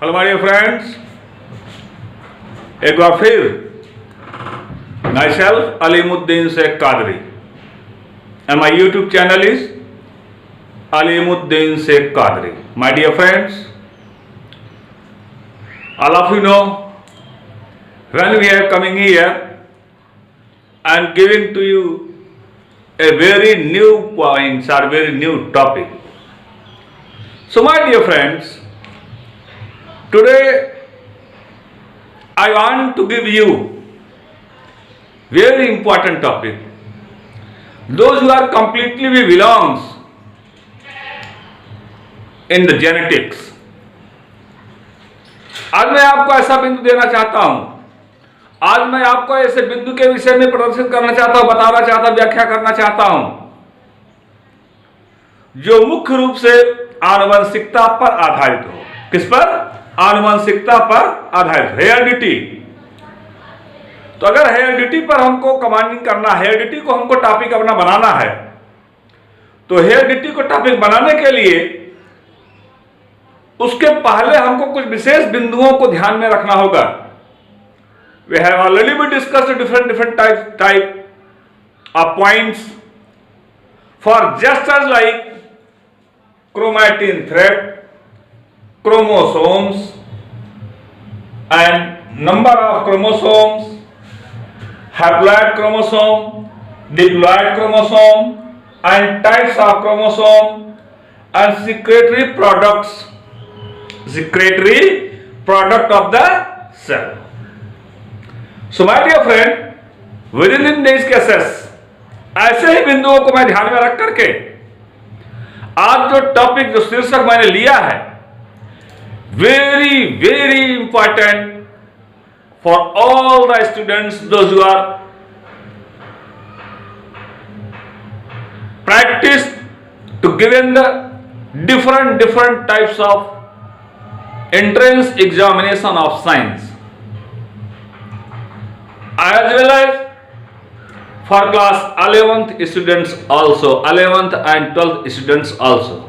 Hello my dear friends, एक बार फिर myself Alimuddin Shaikh Qadri and my YouTube channel is Alimuddin Shaikh Qadri. My dear friends, all of you know when we are coming here and giving to you a very new points or very new topic. So my dear friends, today I want to give you very important topic. Those who are completely belongs in the genetics. आज मैं आपको ऐसा बिंदु देना चाहता हूं, आज मैं आपको ऐसे बिंदु के विषय में प्रदर्शित करना चाहता हूं, बताना चाहता हूं, व्याख्या करना चाहता हूं, जो मुख्य रूप से आनुवंशिकता पर आधारित हो. किस पर? आनुवंशिकता पर आधारित, हेरिडिटी. तो अगर हेरिडिटी पर हमको कमांडिंग करना, हेरिडिटी को हमको टॉपिक अपना बनाना है, तो हेरिडिटी को टॉपिक बनाने के लिए उसके पहले हमको कुछ विशेष बिंदुओं को ध्यान में रखना होगा. We have already been discussed different type of points for just as like chromatin thread, chromosomes and number of chromosomes, haploid chromosome, diploid chromosome and types of chromosome and secretory product of the cell. So my dear friend, within these cases ऐसे ही बिंदुओं को मैं ध्यान में रख करके आज जो टॉपिक, जो शीर्षक मैंने लिया है, very important for all the students, those who are practice to given the different types of entrance examination of science, as well as for class 11th students also, 11th and 12th students also.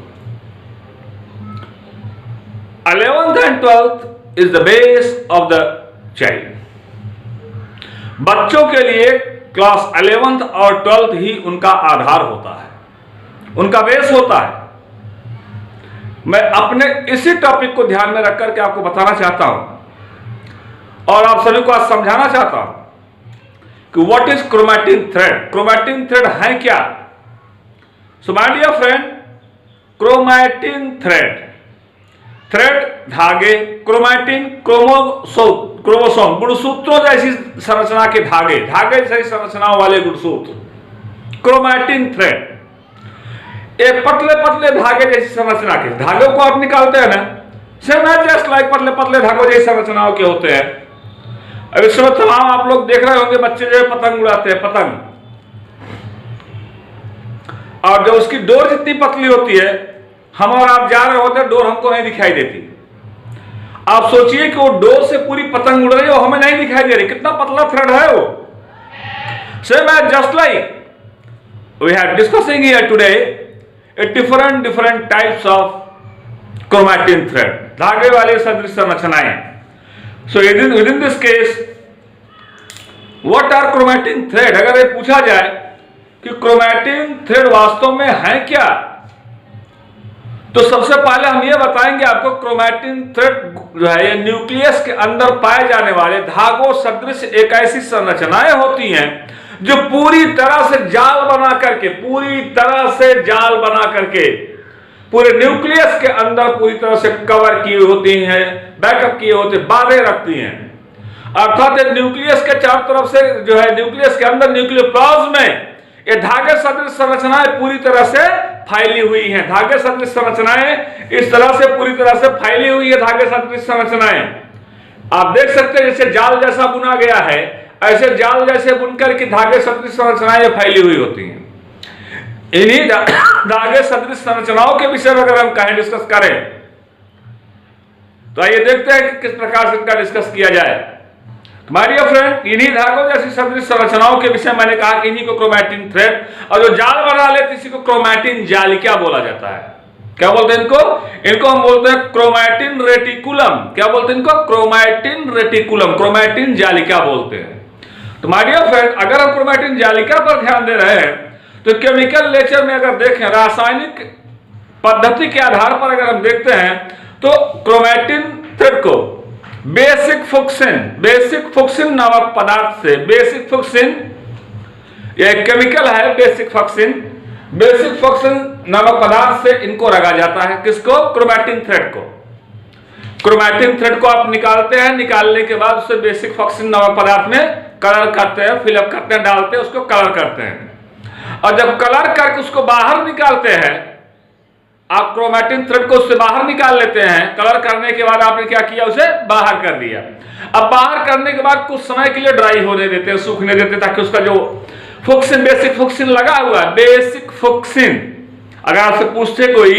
11th and 12th is the base of the child. बच्चों के लिए class 11th और 12th ही उनका आधार होता है, उनका base होता है. मैं अपने इसी टॉपिक को ध्यान में रख करके आपको बताना चाहता हूं और आप सभी को आज समझाना चाहता हूं कि what is chromatin thread. Chromatin thread है क्या? So my dear friend, chromatin thread धागे, क्रोमैटिन क्रोमोसोम गुणसूत्रों जैसी संरचना के धागे जैसी संरचनाओं वाले गुणसूत्र, क्रोमैटिन थ्रेड. एक पतले धागे जैसी संरचना के धागों को आप निकालते हैं ना, सेम जस्ट लाइक पतले धागों जैसी संरचनाओं के होते हैं. अब इस समय तमाम आप लोग देख रहे होंगे बच्चे जो है पतंग उड़ाते हैं, पतंग, और जो उसकी डोर जितनी पतली होती है, हम और आप जा रहे होते हैं, डोर हमको नहीं दिखाई देती. आप सोचिए कि वो डोर से पूरी पतंग उड़ रही है, वो हमें नहीं दिखाई दे रही. कितना पतला थ्रेड है वो. Same as just like we are discussing here today different types of chromatin thread, धागे वाले सदृश संरचनाएं. So within this case, what are chromatin thread? अगर ये पूछा जाए कि chromatin thread वास्तव में है क्या, तो सबसे पहले हम ये बताएंगे आपको chromatin thread जो है ये न्यूक्लियस के अंदर पाए जाने वाले धागों सदृश एक ऐसी संरचनाएं होती हैं जो पूरी तरह से जाल बना करके पूरे न्यूक्लियस के अंदर पूरी तरह से कवर की होती हैं, बैकअप किए होते, बांधे रखती हैं. अर्थात न्यूक्लियस के चारों तरफ से जो है, न्यूक्लियस के अंदर न्यूक्लियोप्लाज्म में ये धागे सदृश संरचनाएं पूरी तरह से फैली हुई हैं. धागे सदृश संरचनाएं इस तरह से पूरी तरह से फैली हुई है. धागे सदृश संरचनाएं आप देख सकते हैं, जैसे जाल जैसा बुना गया है, ऐसे जाल जैसे बुनकर की धागे सदृश संरचनाएं फैली हुई होती हैं. इन्हीं धागे सदृश संरचनाओं के विषय में अगर हम कहें डिस्कस करें, तो आइए देखते हैं कि किस प्रकार से इनका डिस्कस किया जाए. माय डियर फ्रेंड, इन्हीं धागों जैसी सदृश संरचनाओं के विषय मैंने कहा कि इन्हीं को क्रोमैटिन थ्रेड, और जो जाल बना लेते इसी को क्रोमैटिन जालिका बोला जाता है. क्या बोलते हैं इनको? इनको हम बोलते हैं क्रोमैटिन रेटिकुलम। क्या बोलते हैं इनको? क्रोमैटिन रेटिकुलम, क्रोमैटिन जालिका बोलते हैं। तो माय डियर फ्रेंड, अगर हम क्रोमैटिन जालिका पर ध्यान दे रहे हैं तो केमिकल नेचर में अगर देखें, रासायनिक पद्धति के आधार पर अगर हम देखते हैं तो क्रोमैटिन थ्रेड को बेसिक फुक्सिन नामक पदार्थ से, बेसिक फुक्सिन यह केमिकल है, बेसिक फुक्सिन नामक पदार्थ से इनको रगा जाता है। किसको? क्रोमैटिन थ्रेड को। क्रोमैटिन थ्रेड को आप निकालते हैं, निकालने के बाद उसे बेसिक फुक्सिन नामक पदार्थ में कलर करते हैं, फिलअप करते हैं, डालते हैं, उसको कलर करते हैं। और जब कलर करके उसको बाहर निकालते हैं, आप क्रोमैटिन थ्रेड को उससे बाहर निकाल लेते हैं। कलर करने के बाद आपने क्या किया? उसे बाहर कर दिया। अब बाहर करने के बाद कुछ समय के लिए ड्राई होने देते हैं, सूखने देते हैं, ताकि उसका जो फुक्सिन, बेसिक फुक्सिन लगा हुआ है, बेसिक फुक्सिन, अगर आपसे पूछते कोई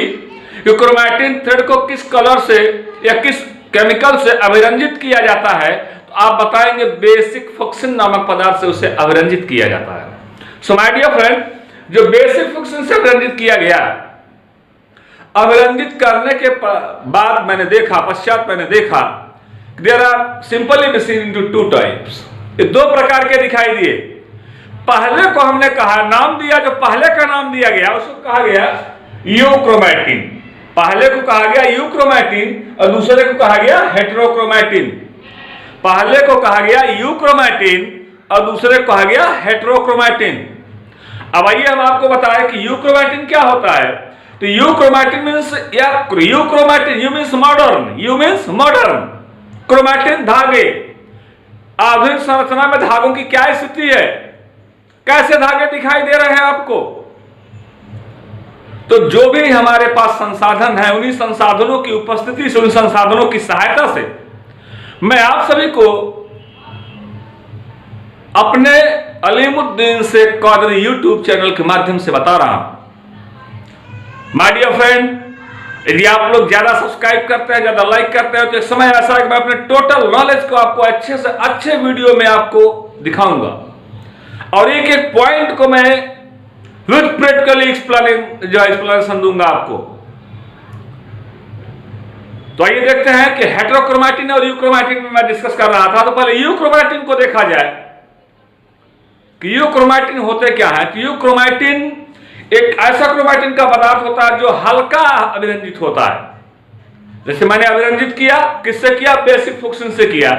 कि क्रोमैटिन थ्रेड को किस कलर से या किस केमिकल से अभिरंजित किया जाता है, तो आप बताएंगे बेसिक फुक्सिन नामक पदार्थ से उसे अभिरंजित किया जाता है। सो माय डियर फ्रेंड, जो बेसिक फुक्सिन से अभिरंजित किया गया, अभिरंजित करने के बाद मैंने देखा there are simply divided into two types. ये दो प्रकार के दिखाई दिए। पहले को हमने कहा, नाम दिया, जो पहले का नाम दिया गया उसको कहा गया यूक्रोमैटिन। पहले को कहा गया यूक्रोमैटिन और दूसरे को कहा गया हेटेरोक्रोमैटिन। पहले को कहा गया यूक्रोमैटिन और दूसरे को कहा गया हेटेरोक्रोमैटिन। अब आइए हम आपको बताएं कि यूक्रोमैटिन क्या होता है। तो यूक्रोमैटिन मींस, या euchromatin you means modern, chromatin धागे। आधुनिक संरचना में धागों की क्या स्थिति है, कैसे धागे दिखाई दे रहे हैं आपको? तो जो भी हमारे पास संसाधन है, उन्हीं संसाधनों की उपस्थिति से, उन संसाधनों की सहायता से मैं आप सभी को अपने अलीमुद्दीन शेख क़ादरी यूट्यूब चैनल के माध्यम से बता रहा हूं। माय डियर फ्रेंड, यदि आप लोग ज्यादा सब्सक्राइब करते हैं, ज्यादा लाइक करते हैं, तो एक समय ऐसा है कि मैं अपने टोटल नॉलेज को आपको अच्छे से अच्छे वीडियो में आपको दिखाऊंगा और एक एक पॉइंट को मैं विद प्रैक्टिकली एक्सप्लेनेशन दूंगा आपको। तो आइए देखते हैं कि हेटेरोक्रोमैटिन और यूक्रोमैटिन में मैं डिस्कस कर रहा था। तो पहले यूक्रोमैटिन को देखा जाए कि यूक्रोमैटिन होते क्या है। कि यूक्रोमैटिन एक ऐसा क्रोमैटिन का पदार्थ होता है जो हल्का अभिरंजित होता है। जैसे मैंने अभिरंजित किया, किससे किया? बेसिक फुक्सिन से किया।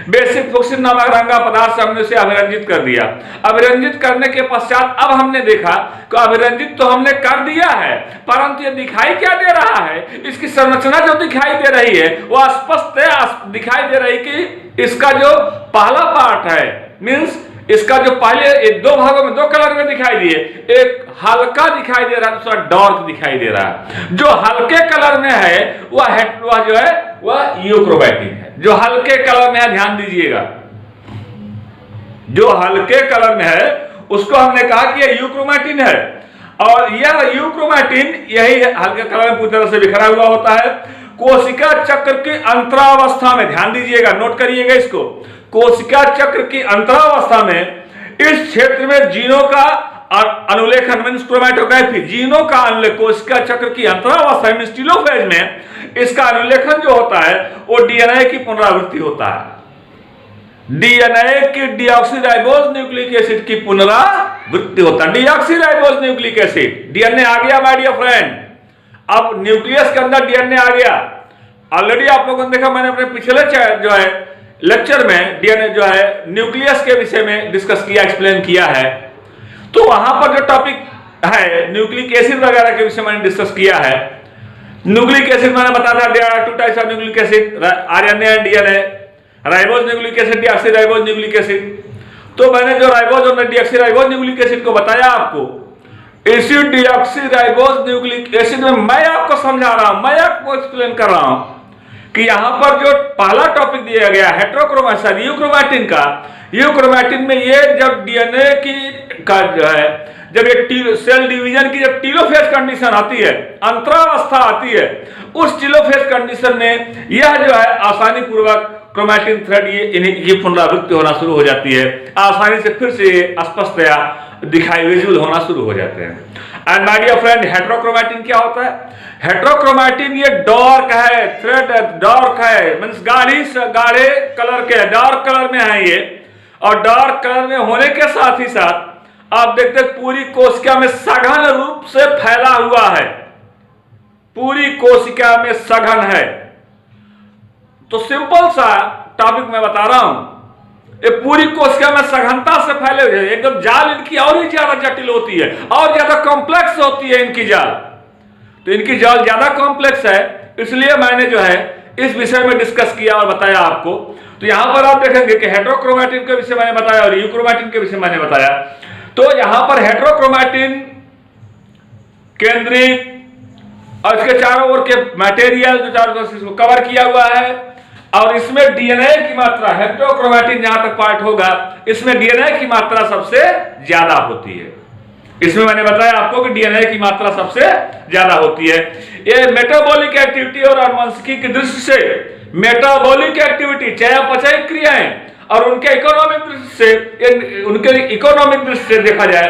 बेसिक फुक्सिन नामक रंगा पदार्थ से हमने उसे अभिरंजित कर दिया। अभिरंजित करने के पश्चात अब हमने देखा कि अभिरंजित तो हमने कर दिया है, परंतु ये दिखाई क्या दे रहा है? इसकी संरचना जो दिखाई दे रही है वो स्पष्ट दिखाई दे रही कि इसका जो पहला पार्ट है, मीन्स इसका जो पहले दो भागों में, दो कलर में दिखाई दिए, एक हल्का दिखाई दे रहा है, दूसरा डार्क दिखाई दे रहा है। जो हल्के कलर में है वह जो है वह यूक्रोमैटिन है। जो हल्के कलर में है, ध्यान दीजिएगा, जो हल्के कलर में है उसको हमने कहा कि यह यूक्रोमैटिन है। और यह यूक्रोमैटिन यही हल्के कलर में पूरी तरह से बिखरा हुआ होता है। कोशिका चक्र की अंतरावस्था में, ध्यान दीजिएगा, नोट करिएगा इसको, कोशिका चक्र की अंतरावस्था में इस क्षेत्र में जीनों का अनुलेखन मींस क्रोमैटोग्राफी, जीनों का अनुलेखन, कोशिका चक्र की अंतरावस्था मींस टीलोफेज में इसका अनुलेखन जो होता है वो डीएनए की पुनरावृत्ति होता है। डीएनए की डीऑक्सीराइबोज न्यूक्लिक एसिड की पुनरावृत्ति होता है। डीऑक्सीराइबोज न्यूक्लिक एसिड, डीएनए आ गया माय डियर फ्रेंड। अब न्यूक्लियस के अंदर डीएनए आ गया। ऑलरेडी आप लोगों ने देखा, मैंने अपने पिछले जो है लेक्चर में डीएनए जो है न्यूक्लियस के विषय में डिस्कस किया, एक्सप्लेन किया है। तो वहां पर जो टॉपिक है न्यूक्लिक एसिड वगैरह के विषय में मैंने डिस्कस किया है। न्यूक्लिक एसिड मैंने बताया था, there are two types of nucleic acid, RNA and DNA. Ribose nucleic acid, deoxyribose nucleic acid. तो मैंने जो राइबोज और डीऑक्सीराइबोज न्यूक्लिक एसिड को बताया आपको, इसी डीऑक्सीराइबोज न्यूक्लिक एसिड में मैं आपको समझा रहा हूं, मैं आपको एक्सप्लेन कर रहा हूं कि यहां पर जो पहला टॉपिक दिया गया हेटेरोक्रोमैटिन, यूक्रोमैटिन का, यूक्रोमैटिन में ये जब डीएनए की का जो है, जब ये सेल डिवीजन की जब टीलोफेज कंडीशन आती है, अंतरावस्था आती है, उस टीलोफेज कंडीशन में यह जो है आसानी पूर्वक क्रोमैटिन थ्रेड ये पुनरावृत्ति होना शुरू हो जाती है। आसानी से फिर से स्पष्टतया दिखाई विजुअल होना शुरू हो जाते हैं। And my dear friend, heterochromatin क्या होता है? हेटेरोक्रोमैटिन ये डार्क है, थ्रेड डार्क है, मींस गाढ़े कलर के, डार्क कलर में है ये। और डार्क कलर में होने के साथ ही साथ आप देखते हैं पूरी कोशिका में सघन रूप से फैला हुआ है, पूरी कोशिका में सघन है। तो सिंपल सा टॉपिक मैं बता रहा हूं, ये पूरी कोशिका में सघनता से फैले हुए, एकदम जाल इनकी और ही ज्यादा जटिल होती है और ज्यादा कॉम्प्लेक्स होती है इनकी जाल। तो इनकी जाल ज्यादा कॉम्प्लेक्स है, इसलिए मैंने जो है इस विषय में डिस्कस किया और बताया आपको। तो यहां पर आप देखेंगे कि हेटेरोक्रोमैटिन के विषय मैंने बताया और यूक्रोमैटिन के विषय मैंने बताया। तो यहां पर हेटेरोक्रोमैटिन केंद्रित और इसके चारों ओर के मटेरियल जो चारों तरफ से कवर किया हुआ है, और इसमें डीएनए की मात्रा, हेटेरोक्रोमैटिन जहां तक पार्ट होगा इसमें डीएनए की मात्रा सबसे ज्यादा होती है। इसमें मैंने बताया आपको कि डीएनए की मात्रा सबसे ज्यादा होती है। ये मेटाबॉलिक एक्टिविटी और आनुवंशिकी की दृष्टि से, मेटाबॉलिक एक्टिविटी चयापचय क्रियाएं और उनके इकोनॉमिक दृष्टि से, उनके इकोनॉमिक दृष्टि से देखा जाए,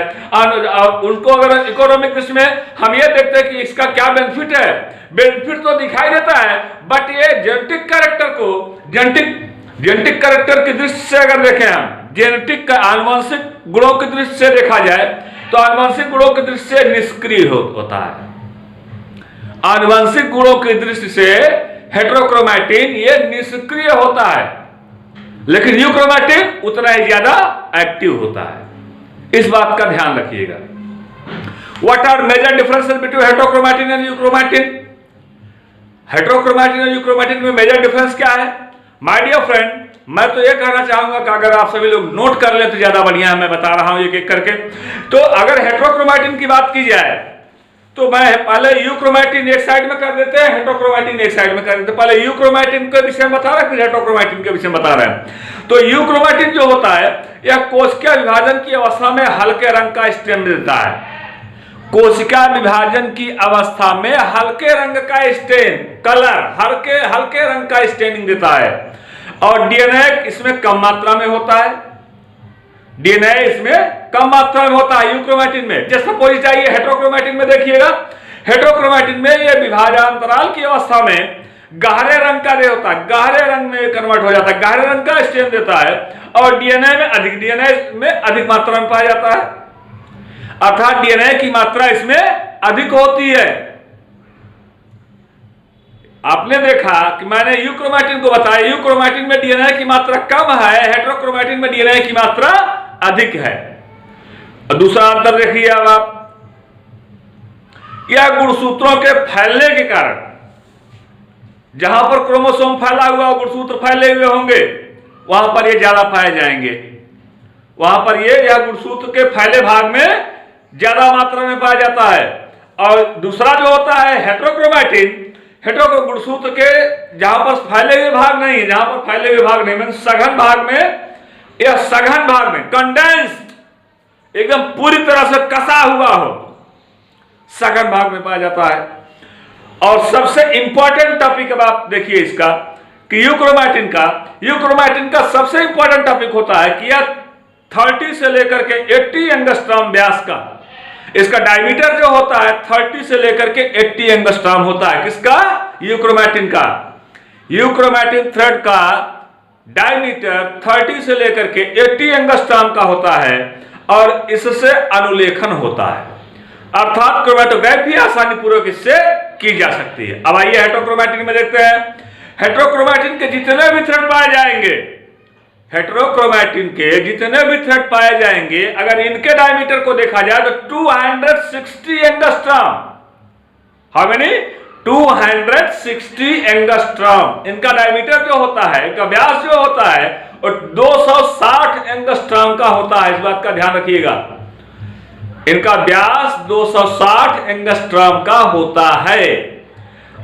उनको अगर इकोनॉमिक दृष्टि में हम ये देखते हैं कि इसका क्या बेनिफिट है, बेनिफिट तो दिखाई देता है, बट ये जेनेटिक कैरेक्टर को, जेनेटिक कैरेक्टर की दृष्टि से अगर देखें हम, जेनेटिक आनुवंशिक गुणों की दृष्टि से देखा जाए तो आनुवंशिक गुणों की दृष्टि से निष्क्रिय होता है। आनुवंशिक गुणों की दृष्टि से हेटेरोक्रोमैटिन ये निष्क्रिय होता है, लेकिन यूक्रोमैटिन उतना ही ज्यादा एक्टिव होता है। इस बात का ध्यान रखिएगा। What are major differences between heterochromatin and euchromatin? Heterochromatin और यूक्रोमैटिन में मेजर डिफरेंस क्या है? माय डियर फ्रेंड, मैं तो ये कहना चाहूंगा कि अगर आप सभी लोग नोट कर ले तो ज्यादा बढ़िया है, मैं बता रहा हूं एक एक करके। तो अगर हेटेरोक्रोमैटिन की बात की जाए तो मैं पहले यूक्रोमैटिन एक साइड में कर देते हैं, हेटेरोक्रोमैटिन एक साइड में कर देते हैं। पहले यूक्रोमैटिन के विषय में बता रहे हैं, फिर हेटेरोक्रोमैटिन के विषय में बता रहे हैं। तो यूक्रोमैटिन जो होता है यह कोशिका विभाजन की अवस्था में हल्के रंग का स्टेम देता है। कोशिका विभाजन की अवस्था में हल्के रंग का स्टेन, कलर, हल्के रंग का स्टेनिंग देता है। और डीएनए इसमें कम मात्रा में होता है, डीएनए इसमें कम मात्रा में होता है यूक्रोमैटिन में। जैसे सपोज चाहिए हेटेरोक्रोमैटिन में देखिएगा, हेटेरोक्रोमैटिन में ये विभाजनांतराल की अवस्था में गहरे रंग का दे होता है, गहरे रंग में कन्वर्ट हो जाता है, गहरे रंग का स्टेन देता है। और डीएनए में अधिक मात्रा में पाया जाता है, अर्थात डीएनए की मात्रा इसमें अधिक होती है। आपने देखा कि मैंने यूक्रोमैटिन को बताया, यूक्रोमैटिन में डीएनए की मात्रा कम है, हेटेरोक्रोमैटिन में डीएनए की मात्रा अधिक है। और दूसरा अंतर देखिए अब आप, यह गुणसूत्रों के फैलने के कारण, जहां पर क्रोमोसोम फैला हुआ गुणसूत्र फैले हुए होंगे वहां पर ये ज्यादा पाए जाएंगे, वहां पर यह गुणसूत्र के फैले भाग में ज्यादा मात्रा में पाया जाता है। और दूसरा जो होता है हेटेरोक्रोमैटिन, गुणसूत्र के जहां पर फैले हुए भाग नहीं, जहां पर फैले हुए भाग नहीं, मतलब सघन भाग में, यह सघन भाग में कंडेंस्ड, एकदम पूरी तरह से कसा हुआ हो, सघन भाग में पाया जाता है। और सबसे इंपॉर्टेंट टॉपिक अब आप देखिए इसका कि यूक्रोमैटिन का सबसे इंपॉर्टेंट टॉपिक होता है कि यह 30 से लेकर के 80 एंगस्ट्रॉम व्यास का, इसका डायमीटर जो होता है 30 से लेकर के 80 एंगस्ट्रॉम होता है। किसका? यूक्रोमैटिन का। यूक्रोमैटिन थ्रेड का डायमीटर 30 से लेकर के 80 एंगस्ट्रॉम का होता है और इससे अनुलेखन होता है, अर्थात क्रोमैटोग्राफी आसानी पूर्वक इससे की जा सकती है। अब आइए हेटेरोक्रोमैटिन में देखते हैं। हेटेरोक्रोमैटिन के जितने भी थ्रेड पाए जाएंगे, हेटेरोक्रोमैटिन के जितने भी थ्रेड पाए जाएंगे, अगर इनके डायमीटर को देखा जाए तो 260 एंगस्ट्रॉम। How many? 260 एंगस्ट्रॉम इनका डायमीटर जो होता है, इनका व्यास जो होता है और 260 एंगस्ट्रॉम का होता है। इस बात का ध्यान रखिएगा, इनका व्यास 260 एंगस्ट्रॉम का होता है।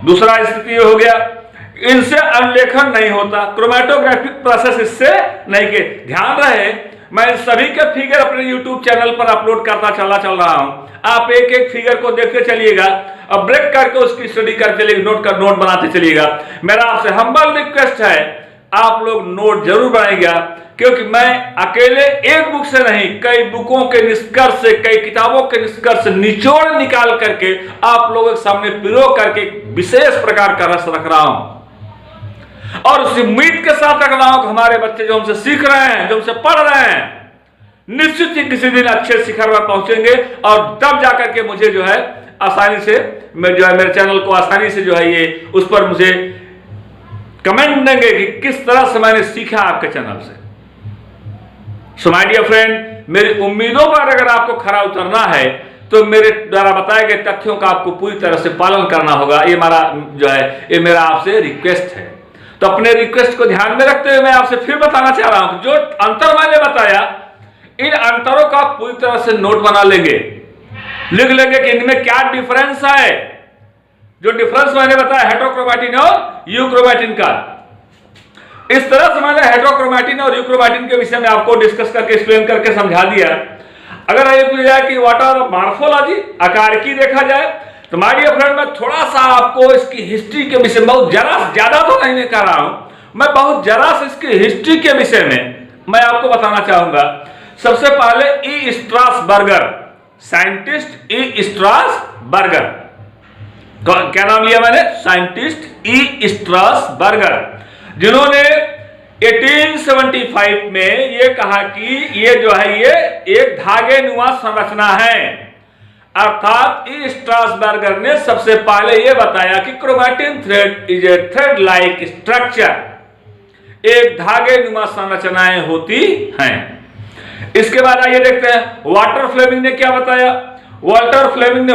दूसरा स्थिति हो गया, इनसे अनुलेखन नहीं होता, क्रोमैटोग्राफिक प्रोसेस इससे नहीं के। ध्यान रहे मैं सभी के फिगर अपने YouTube चैनल पर अपलोड करता चल रहा हूं, आप एक एक फिगर को देखते चलिएगा और ब्रेक करके उसकी स्टडी करते चलिएगा, नोट बनाते चलिएगा। मेरा आपसे हम्बल रिक्वेस्ट है आप लोग नोट जरूर बनाइएगा, क्योंकि मैं अकेले एक बुक से नहीं, कई बुकों के निष्कर्ष से, कई किताबों के निष्कर्ष से निचोड़ निकाल करके आप लोगों के सामने पिरो करके विशेष प्रकार का रस रख रहा हूं, और उस उम्मीद के साथ रख रहा हूं कि हमारे बच्चे जो हमसे सीख रहे हैं, जो हमसे पढ़ रहे हैं, निश्चित ही किसी दिन अच्छे शिखर पर पहुंचेंगे, और तब जाकर के मुझे जो है आसानी से, मैं जो है मेरे चैनल को आसानी से जो है ये उस पर मुझे कमेंट देंगे कि किस तरह से मैंने सीखा आपके चैनल से। सो माय डियर फ्रेंड, मेरी उम्मीदों पर अगर आपको खरा उतरना है तो मेरे द्वारा बताए गए तथ्यों का आपको पूरी तरह से पालन करना होगा। ये हमारा जो है, ये मेरा आपसे रिक्वेस्ट है। तो अपने रिक्वेस्ट को ध्यान में रखते हुए मैं आपसे फिर बताना चाह रहा हूं, जो अंतर मैंने बताया, इन अंतरों का पूरी तरह से नोट बना लेंगे, लिख लेंगे कि इनमें क्या डिफरेंस है। जो डिफरेंस मैंने बताया हेटेरोक्रोमैटिन और यूक्रोमैटिन का, इस तरह से मैंने हेटेरोक्रोमैटिन और यूक्रोमैटिन के विषय में आपको डिस्कस करके, एक्सप्लेन करके समझा दिया। अगर ये पूछा जाए कि व्हाट आर मॉर्फोलॉजी, आकार की देखा जाए, तो माय डियर फ्रेंड, मैं थोड़ा सा आपको इसकी हिस्ट्री के विषय में, बहुत जरा ज्यादा तो नहीं कर रहा हूं, मैं बहुत जरा से इसकी हिस्ट्री के विषय में मैं आपको बताना चाहूंगा। सबसे पहले ई स्ट्रासबर्गर, साइंटिस्ट ई स्ट्रासबर्गर, क्या नाम लिया मैंने? साइंटिस्ट ई स्ट्रासबर्गर, जिन्होंने 1875 में ये कहा कि ये जो है ये एक धागे नुमा संरचना है। अर्थात ई स्ट्रासबर्गर ने सबसे पहले ये बताया कि chromatin thread is a thread like structure, एक धागे नुमा संरचनाएं होती हैं। इसके बाद आइए देखते हैं वाल्टर फ्लेमिंग ने क्या बताया। वाल्टर फ्लेमिंग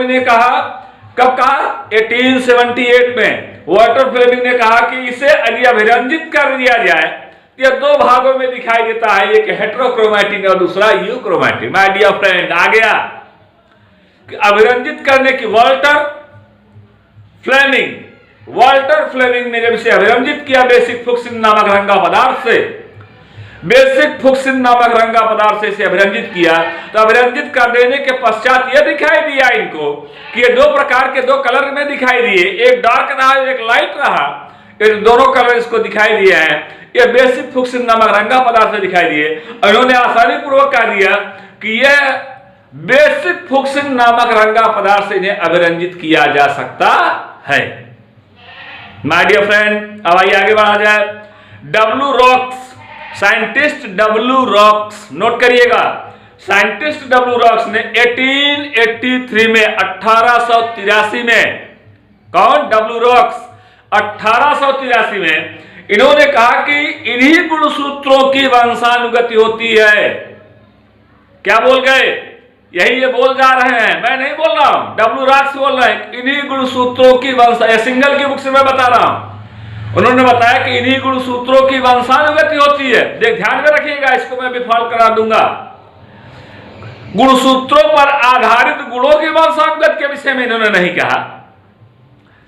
ने कहा, कब कहा? 1878 में वाल्टर फ्लेमिंग ने कहा कि इसे यदि अभिरंजित कर दिया जाए तो यह दो भागों में दिखाई देता है, एक हेटेरोक्रोमैटिन और दूसरा यूक्रोमैटिन। माय डियर फ्रेंड, आ गया कि अभिरंजित करने की वाल्टर फ्लेमिंग ने जब इसे अभिरंजित किया बेसिक फुक्सिन नामक रंगा पदार्थ से, बेसिक फुक्सिन नामक रंगा पदार्थ से इसे अभिरंजित किया, तो अभिरंजित कर देने के पश्चात यह दिखाई दिया इनको कि ये दो प्रकार के, दो कलर में दिखाई दिए, एक डार्क रहा एक लाइट रहा, ये दोनों कलर इसको दिखाई दिए हैं। ये बेसिक फुक्सिन नामक रंगा पदार्थ से दिखाई दिए। उन्होंने आसानी पूर्वक कह दिया कि यह बेसिक फुक्सिन नामक रंगा पदार्थ से इन्हें अभिरंजित किया जा सकता है। माय डियर फ्रेंड, अब आइए आगे बढ़ा जाए। W rocks, scientist W rocks, note करिएगा, साइंटिस्ट डब्ल्यू रॉक्स ने 1883 में, 1883 में, कौन? डब्ल्यू रॉक्स 1883 में इन्होंने कहा कि इन्हीं गुणसूत्रों की वंशानुगति होती है। क्या बोल गए? यही ये बोल जा रहे हैं, मैं नहीं बोल रहा हूं, डब्ल्यू रॉक्स बोल रहे हैं, इन्हीं गुणसूत्रों की सिंगल की बुक से मैं बता रहा हूं। उन्होंने बताया कि इन्हीं गुणसूत्रों की वंशानुगति होती है। देख, ध्यान में रखिएगा, इसको मैं विफल करा दूंगा। गुणसूत्रों पर आधारित गुणों की वंशानुगत के विषय में इन्होंने नहीं कहा,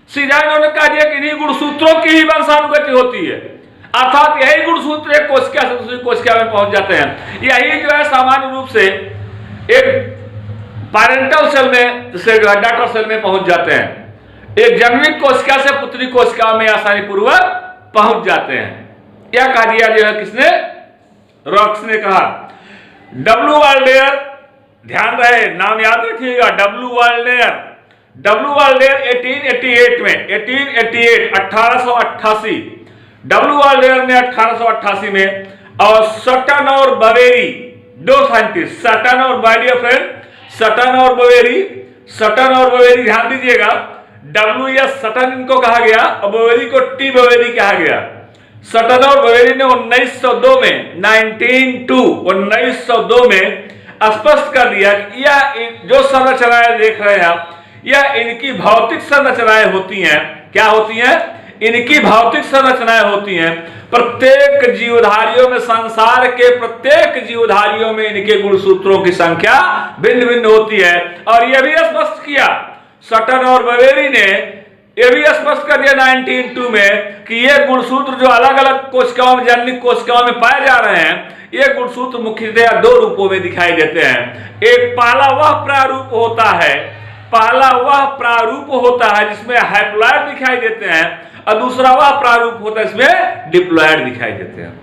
सीधा इन्होंने कहा दिया कि इन्हीं गुणसूत्रों की ही वंशानुगति होती है। अर्थात यही गुणसूत्र एक कोशिका से दूसरी कोशिका में पहुंच जाते हैं। यही जो है सामान्य रूप से एक पैरेंटल सेल में से डॉटर सेल में पहुंच जाते हैं, एक जननिक कोशिका से पुत्री कोशिका में आसानी पूर्वक पहुंच जाते हैं। यह कह दिया जो है किसने? रॉक्स ने कहा। डब्ल्यू वाल्डेयर, ध्यान रहे, नाम याद रखिएगा, डब्ल्यू वाल्डेयर 1888 में, 1888 डब्ल्यू वाल्डेयर ने 1888 में, और सटन और बवेरी, दो साइंटिस्ट, सटन और, माय डियर फ्रेंड, सटन और बवेरी, ध्यान दीजिएगा, डब्ल्यू या सटन इनको कहा गया और बवेरी को टी बवेरी कहा गया। सटन और बवेरी ने 1902 में, 1902 में स्पष्ट कर दिया कि यह जो संरचनाएं देख रहे हैं आप, यह इनकी भौतिक संरचनाएं होती हैं। क्या होती हैं? इनकी भौतिक संरचनाएं होती हैं। प्रत्येक जीवधारियों में, संसार के प्रत्येक जीवधारियों में इनके गुणसूत्रों की संख्या भिन्न भिन्न होती है। और यह भी स्पष्ट किया सटन और बवेरी ने, यह भी स्पष्ट कर दिया 1902 में कि ये गुणसूत्र जो अलग अलग कोशिकाओं में, जननिक कोशिकाओं में पाए जा रहे हैं, ये गुणसूत्र मुख्यतः दो रूपों में दिखाई देते हैं। एक पहला वह प्रारूप होता है, जिसमें हैप्लॉइड दिखाई देते हैं, और दूसरा वह प्रारूप होता है इसमें डिप्लॉयड दिखाई देते हैं।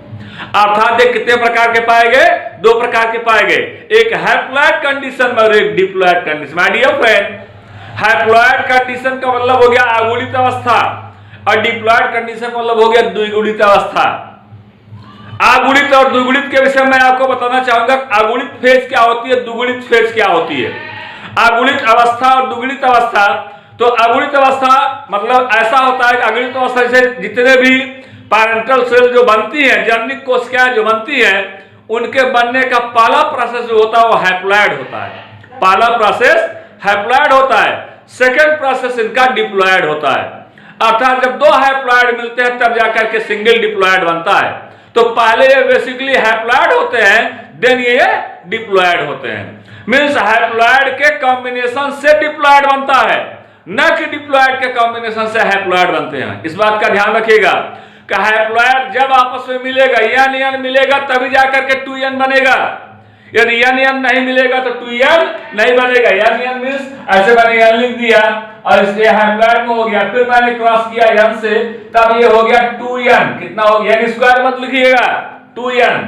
अर्थात ये कितने प्रकार के पाए गए? दो प्रकार के पाए गए, एक हैप्लॉयड कंडीशन में और एक diploid condition. My dear friend, haploid condition का मतलब हो गया अगुणित अवस्था और डिप्लॉयड कंडीशन का मतलब हो गया द्विगुणित अवस्था। अगुणित और द्विगुणित के विषय में आपको बताना चाहूंगा। अगुणित फेज क्या होती है, द्विगुणित फेज क्या होती है। अगुणित अवस्था और द्विगुणित अवस्था, तो अगुणित अवस्था मतलब ऐसा होता है कि अगुणित अवस्था से जितने भी पैरेंटल सेल जो बनती है, जननिक कोशिकाएं जो बनती है, उनके बनने का पहला प्रोसेस जो होता है वो हैप्लॉयड होता है। पहला प्रोसेस हैप्लॉयड होता है, सेकंड प्रोसेस इनका डिप्लॉयड होता है। अर्थात जब दो हैप्लॉयड मिलते हैं तब जाकर के सिंगल डिप्लॉयड बनता है। तो पहले ये बेसिकली हैप्लॉयड होते हैं, देन ये डिप्लॉयड होते हैं। मींस हैप्लॉयड के कॉम्बिनेशन से डिप्लॉयड बनता है, न कि डिप्लॉयड के कॉम्बिनेशन से हैप्लॉयड बनते हैं। इस बात का ध्यान रखिएगा कि हैप्लॉयड जब आपस में मिलेगा, यन मिलेगा तभी जाकर के 2n बनेगा। यदि यन नहीं मिलेगा तो 2n नहीं बनेगा। यन मींस ऐसे मैंने यन लिख दिया और इसलिए हैप्लॉयड में हो गया, फिर मैंने क्रॉस किया यन से, तब ये हो गया 2n। कितना हो गया? n स्क्वायर मत लिखिएगा, 2n।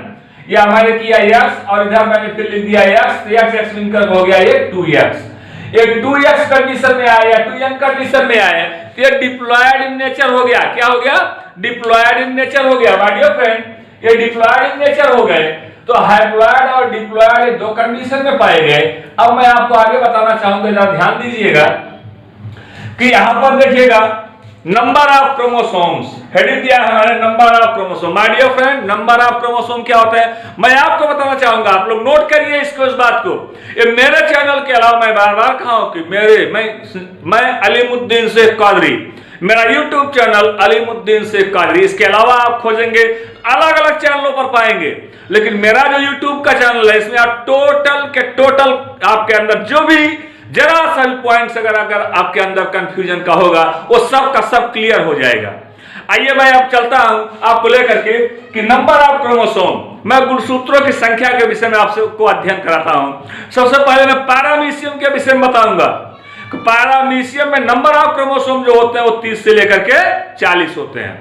या मैंने किया x और इधर मैंने फिर लिख दिया x, तो x मिलकर हो गया ये 2x। एक 2x कंडीशन में आया, 2n कंडीशन में आया, तो ये डिप्लॉयड इन नेचर हो गया। क्या हो गया? डिप्लॉयड इन नेचर हो गया। माय डियर फ्रेंड, ये डिप्लॉयड इन नेचर हो गए। तो हैप्लॉयड और डिप्लॉयड दो कंडीशन में पाए गए। अब मैं आपको आगे बताना चाहूंगा, जरा ध्यान दीजिएगा कि यहां पर देखिएगा नंबर ऑफ क्रोमोसोम्स, हेडिंग दिया है हमारे number of chromosome. My dear friend, number of chromosome क्या होता है मैं आपको बताना चाहूंगा। आप लोग नोट करिए इसको, इस बात को। ये मेरे चैनल के अलावा मैं बार बार कहा हूं कि मैं अलीमुद्दीन शेख कादरी, मेरा YouTube चैनल अलीमुद्दीन शेख कादरी, इसके अलावा आप खोजेंगे अलग अलग चैनलों पर पाएंगे, लेकिन मेरा जो YouTube का चैनल है इसमें आप टोटल आपके अंदर जो भी जरा सा भी पॉइंट्स अगर आपके अंदर कंफ्यूजन का होगा वो सब का सब क्लियर हो जाएगा। आइए मैं अब चलता हूं आपको लेकर के कि नंबर ऑफ क्रोमोसोम, मैं गुणसूत्रों की संख्या के विषय में आपसे को अध्ययन कराता हूं। सबसे पहले मैं पैरामीशियम के विषय में बताऊंगा। पैरामीशियम में नंबर ऑफ क्रोमोसोम जो होते हैं वो 30 से लेकर के 40 होते हैं।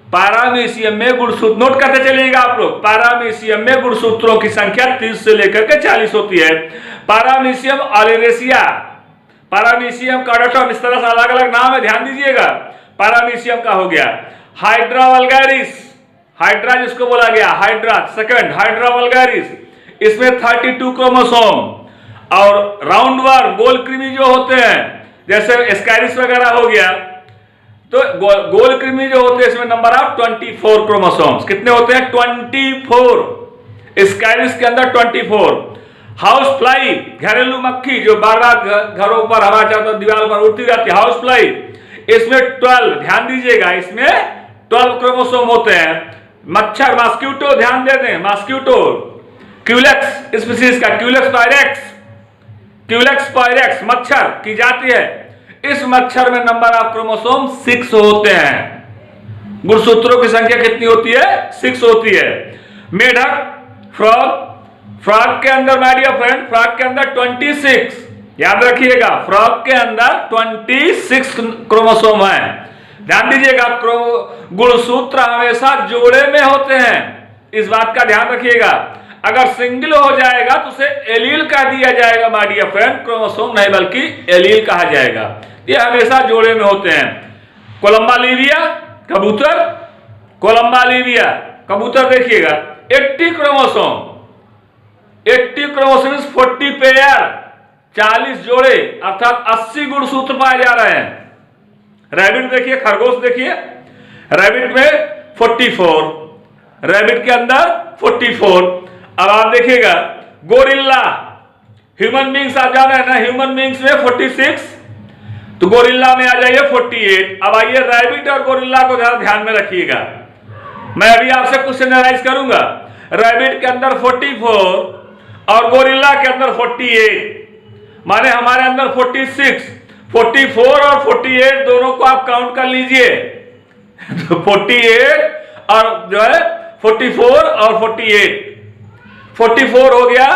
पैरामीशियम में गुणसूत्र नोट करते चलिएगा आप लोग। पैरामीशियम में गुणसूत्रों की संख्या 30 से लेकर के 40 होती है। पैरामीशियम ओलेरेसिया, पैरामीशियम कार्डाटम, इस तरह से अलग अलग नाम है, ध्यान दीजिएगा। पैरामीशियम का हो गया हाइड्रा वल्गैरिस, हाइड्रा जिसको बोला गया हाइड्रा, सेकंड हाइड्रा वल्गैरिस, इसमें 32 क्रोमोसोम। और राउंड वर्म, गोल कृमि जो होते हैं जैसे एस्कैरिस वगैरह हो गया, तो गोल कृमि जो होते हैं इसमें नंबर ऑफ 24 क्रोमोसोम्स। कितने होते हैं? 24। एस्कैरिस के अंदर 24। हाउस फ्लाई, घरेलू मक्खी जो बार बार घरों पर हवा चाहता दीवार पर उड़ती रहती है, हाउस फ्लाई, इसमें 12, ध्यान दीजिएगा, इसमें 12 क्रोमोसोम होते हैं। मच्छर, मॉस्किटो, ध्यान दे दें, मॉस्किटो, क्यूलेक्स स्पीशीज का, क्यूलेक्स पायरेक्स मच्छर की जाती है, इस मच्छर में नंबर ऑफ क्रोमोसोम 6 होते हैं। गुणसूत्रों की संख्या कितनी होती है? 6 होती है। मेढक, फ्रॉग के अंदर माय डियर फ्रेंड, फ्रॉग के अंदर 26, याद रखिएगा, फ्रॉग के अंदर 26 क्रोमोसोम है। ध्यान दीजिएगा, गुणसूत्र हमेशा जोड़े में होते हैं, इस बात का ध्यान रखिएगा। अगर सिंगल हो जाएगा तो उसे एलील कह दिया जाएगा माय डियर फ्रेंड, क्रोमोसोम नहीं बल्कि एलील कहा जाएगा। ये हमेशा जोड़े में होते हैं। कोलंबा लीविया कबूतर, कोलंबा लीविया कबूतर देखिएगा 80 क्रोमोसोम, 80 क्रोमोसोम 40 पेयर, 40 जोड़े, अर्थात 80 गुणसूत्र पाए जा रहे हैं। रैबिट देखिए, खरगोश देखिए, रैबिट में 44, रैबिट के अंदर 44। अब आप देखिएगा गोरिल्ला, ह्यूमन बींग्स आप जान रहे हैं ना, ह्यूमन बींग्स में 46, तो गोरिल्ला में आ जाइए 48। अब आइए रैबिट और गोरिल्ला को ध्यान में रखिएगा। मैं अभी आपसे क्वेश्चन एनालाइज करूंगा। रैबिट के अंदर 44 और गोरिल्ला के अंदर 48, माने हमारे अंदर 46, 44 और 48 दोनों को आप काउंट कर लीजिए। तो 48 और जो है 44 और 48, 44 हो गया,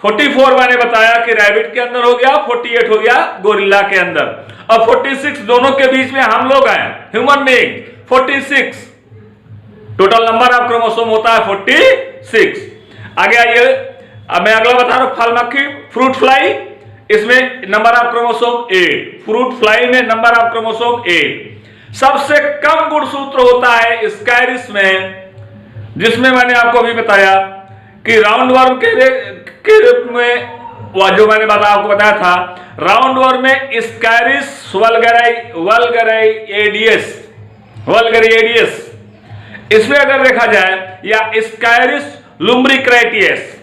44 मैंने बताया कि रैबिट के अंदर हो गया, 48 हो गया गोरिल्ला के अंदर। और 46 दोनों के बीच में हम लोग हैं, human being. 46 total number of chromosome होता है 46। आगे आइए, अब मैं अगला बता रहा हूं, फल मक्खी फ्रूट फ्लाई, इसमें number of chromosome 8। Fruit fly में नंबर ऑफ क्रोमोसोम 8। सबसे कम गुणसूत्र होता है स्काइरिस में, जिसमें मैंने आपको अभी बताया कि राउंड वर्म के रूप में जो मैंने आपको बताया था, राउंड वर्म में स्काइरिस वल्गेरिएडियस, इसमें अगर देखा जाए, या स्काइरिस लुम्ब्रिक्रैटियस,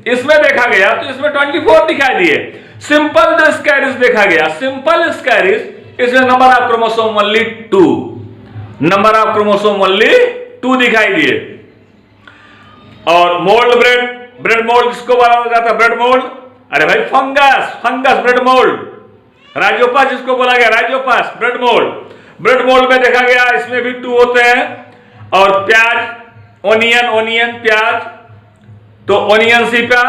इसमें देखा गया तो इसमें 24 दिखाई दिए। सिंपल जो स्काइरिस देखा गया, सिंपल स्काइरिस, इसमें number of chromosome only 2, number of chromosome only 2 दिखाई दिए। और मोल्ड ब्रेड मोल्ड जिसको बोला जाता है ब्रेड मोल्ड, अरे भाई फंगस ब्रेड मोल्ड, राइजोपस जिसको बोला गया राइजोपस ब्रेड मोल्ड में देखा गया, इसमें भी 2 होते हैं। और प्याज ओनियन प्याज, तो ओनियन सीपा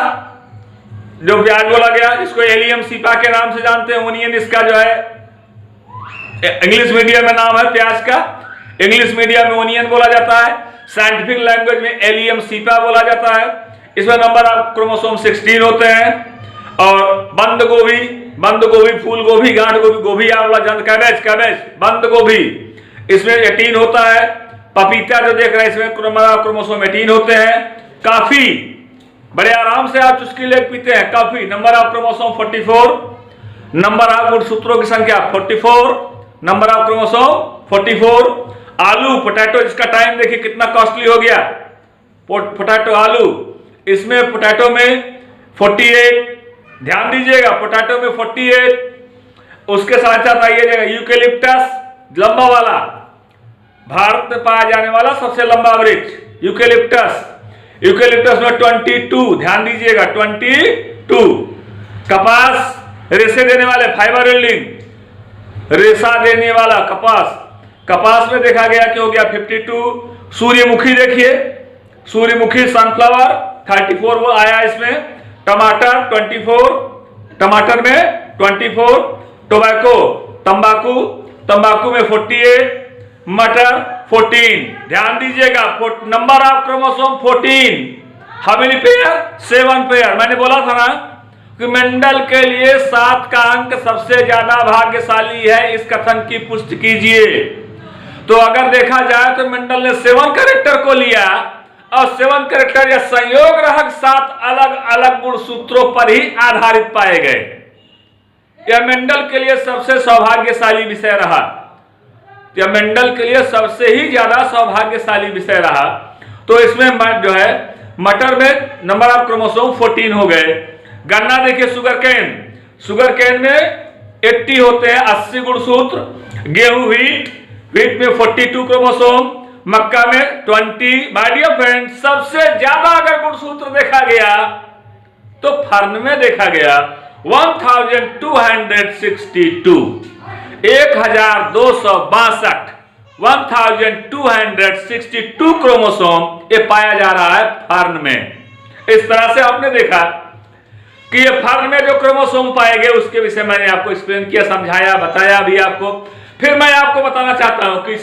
जो प्याज बोला गया, इसको एलियम सीपा के नाम से जानते हैं। ओनियन इसका जो है इंग्लिश मीडियम में नाम है प्याज का, इंग्लिश मीडियम में ओनियन बोला जाता है, साइंटिफिक लैंग्वेज में एलियम सीपा बोला जाता है। इसमें नंबर ऑफ क्रोमोसोम 16 होते हैं। और बंद गोभी, फूल गोभी, गांठ गोभी, आंवला, कैबेज, बंद गोभी, इसमें 18 होता है। पपीता जो देख रहे हैं, इसमें नंबर ऑफ क्रोमोसोम 18 होते हैं। काफी बड़े आराम से आप चुस्की ले पीते हैं, काफी, number of chromosome 44। Number of गुणसूत्रों की संख्या 44, नंबर ऑफ क्रोमोसोम 44। आलू पोटैटो, जिसका टाइम देखिए कितना कॉस्टली हो गया, पोटैटो आलू, इसमें पोटैटो में 48, ध्यान दीजिएगा पोटैटो में 48। उसके साथ साथ आइएगा यूकेलिप्टस, लंबा वाला, भारत में पाया जाने वाला सबसे लंबा वृक्ष यूकेलिप्टस में 22, ध्यान दीजिएगा 22। कपास, रेशे देने वाले, फाइबर यील्डिंग, रेशा देने वाला कपास में देखा गया कि हो गया 52। सूर्यमुखी देखिए, सूर्यमुखी सनफ्लावर 34 वो आया इसमें। टमाटर 24, टमाटर में 24। तंबाकू में 48, मटर 14। ध्यान दीजिएगा number of chromosome 14। How many pair? 7 pair. मैंने बोला था ना कि मेंडल के लिए 7 का अंक सबसे ज्यादा भाग्यशाली है, इस कथन की पुष्टि कीजिए। तो अगर देखा जाए तो मेंडल ने 7 कैरेक्टर को लिया और 7 कैरेक्टर या संयोग रहक 7 अलग अलग गुणसूत्रों पर ही आधारित पाए गए। यह मेंडल के लिए सबसे सौभाग्यशाली विषय रहा, यह मेंडल के लिए सबसे ही ज्यादा सौभाग्यशाली विषय रहा। तो इसमें जो है मटर में नंबर ऑफ क्रोमोसोम 14 हो गए। गन्ना देखिए, शुगर केन में 80 होते हैं, 80 गुणसूत्र। गेहूं व्हीट में 42 क्रोमोसोम, मक्का में 20। माय डियर फ्रेंड, सबसे ज्यादा अगर गुणसूत्र देखा गया तो फर्न में देखा गया 1262, 1262 क्रोमोसोम ये पाया जा रहा है फर्न में। इस तरह से आपने देखा कि ये फर्न में जो क्रोमोसोम पाए गए उसके विषय मैंने आपको एक्सप्लेन किया, समझाया, बताया भी आपको। फिर मैं आपको बताना चाहता हूं कि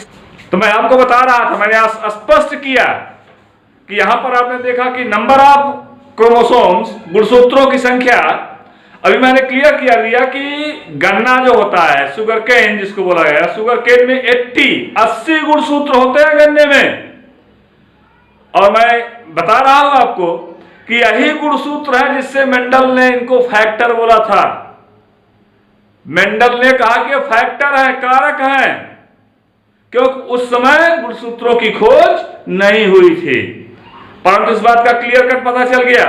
तो मैं आपको बता रहा था, मैंने स्पष्ट किया कि यहां पर आपने देखा कि नंबर ऑफ क्रोमोसोम्स, गुणसूत्रों की संख्या, अभी मैंने क्लियर किया दिया कि गन्ना जो होता है, शुगर केन जिसको बोला गया, शुगर केन में 80 गुणसूत्र होते हैं गन्ने में। और मैं बता रहा हूं आपको कि यही गुणसूत्र है जिससे मेंडल ने इनको फैक्टर बोला था। मेंडल ने कहा कि फैक्टर है, कारक है, क्योंकि उस समय गुणसूत्रों की खोज नहीं हुई थी। परंतु इस बात का क्लियर कट पता चल गया।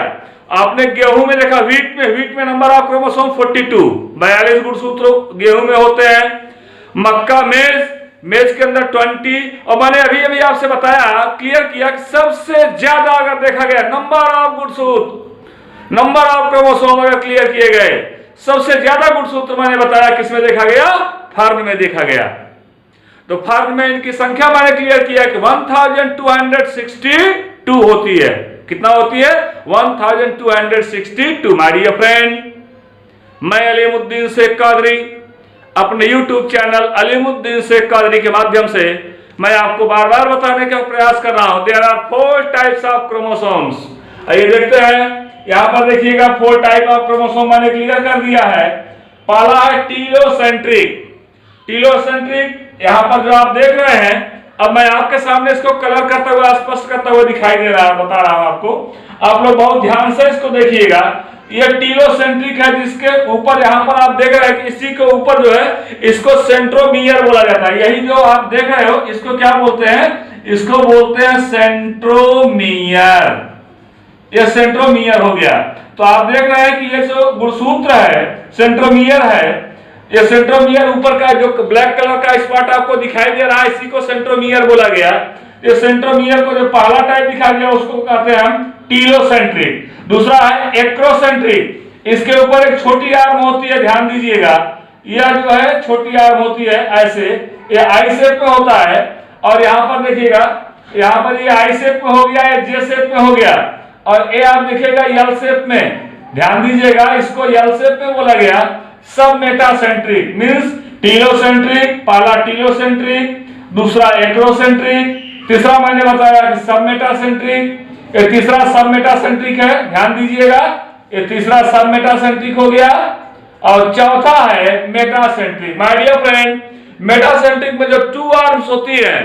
आपने गेहूं में देखा, व्हीट में नंबर ऑफ क्रोमोसोम 42, 42 गुणसूत्र गेहूं में होते हैं। मक्का, मेज के अंदर 20। और मैंने अभी आपसे बताया, क्लियर किया कि सबसे ज्यादा अगर देखा गया नंबर ऑफ गुणसूत्र, नंबर ऑफ क्रोमोसोम अगर क्लियर किए गए, सबसे ज्यादा गुणसूत्र मैंने बताया किसमें देखा गया? फर्न में देखा गया। तो फर्न में इनकी संख्या मैंने क्लियर किया कि 1262 होती है। कितना होती है? 1262। माय डियर फ्रेंड, मैं अलीमुद्दीन शेख कादरी अपने YouTube चैनल अलीमुद्दीन शेख कादरी के माध्यम से मैं आपको बार बार बताने का प्रयास कर रहा हूं, there are 4 types of chromosomes. आइए देखते हैं, यहां पर देखिएगा 4 टाइप ऑफ क्रोमोसोम मैंने क्लियर कर दिया है। पहला है टीलोसेंट्रिक। टीलोसेंट्रिक यहां पर जो आप देख रहे हैं, अब मैं आपके सामने इसको कलर करता हुआ, स्पष्ट करता हुआ दिखाई दे रहा है, बता रहा हूं आपको। आप लोग बहुत ध्यान से इसको देखिएगा। ये टीलोसेंट्रिक है, जिसके ऊपर यहां पर आप देख रहे हैं कि इसी के ऊपर जो है इसको सेंट्रोमियर बोला जाता है। यही जो आप देख रहे हो इसको क्या बोलते हैं? इसको बोलते हैं सेंट्रोमियर। ये सेंट्रोमियर हो गया। तो आप देख रहे हैं कि ये जो गुणसूत्र है सेंट्रोमियर है, ये सेंट्रोमियर ऊपर का जो ब्लैक कलर का स्पॉट आपको दिखाई दे रहा है, इसी को सेंट्रोमियर बोला गया। ये सेंट्रोमियर को जो पहला टाइप दिखा गया उसको कहते हैं हम टीलोसेंट्रिक। दूसरा है एक्रोसेंट्रिक। इसके ऊपर एक छोटी आर्म होती है, ध्यान दीजिएगा। यह जो है छोटी आर्म होती है ऐसे, ये आई शेप में होता है। और यहाँ पर देखिएगा, यहाँ पर ये आई शेप में हो गया, ये जे शेप में हो गया, और ये आप देखिएगा यल शेप में। ध्यान दीजिएगा, इसको यल शेप में बोला गया। सब मेटासेंट्रिक मीन्स टीलोसेंट्रिक, पहला टीलोसेंट्रिक, दूसरा एक्रोसेंट्रिक, तीसरा मैंने बताया कि सब मेटासेंट्रिक, ये तीसरा सब मेटासेंट्रिक है, ध्यान दीजिएगा। ये तीसरा सब मेटासेंट्रिक हो गया, और चौथा है metacentric. My dear friend, metacentric में जो 2 आर्म्स होती है,